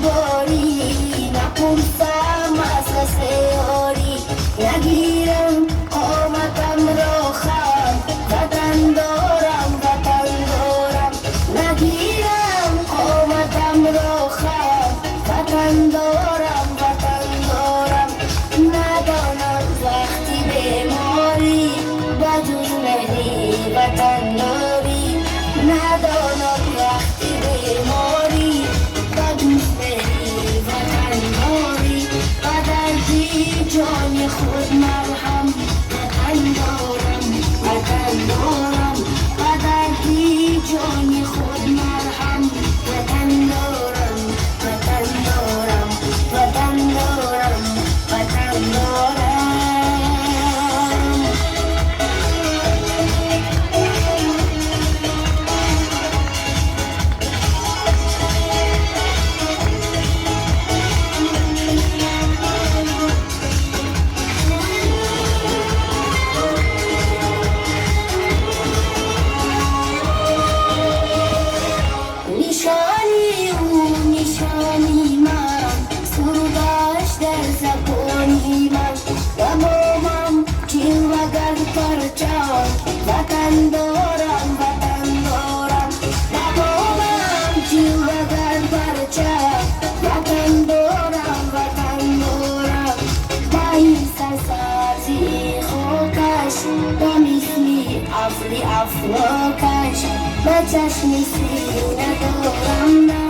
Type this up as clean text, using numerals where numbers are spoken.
باری نپرسم از کسی یاری نگیرم قامتم را خم وطن دارم نگیرم قامتم را خم وطن دارم ندانم وقتی بیماری بجز مهری وطن داری ندانم وقتی بیماری بجز مهری وطن داری قدردی جان خود مرهم وطن دارم قدردی جان خود مرهم وطن دارم وطن دارم نشانی او نشانی من سرودش در زبانی من تمامم جلوگر پرچم وطن دارم تمامم جلوگر پرچم وطن دارم با این سرسبزی خاکش دمیسمی افری افلاکش به چشم سینه دارم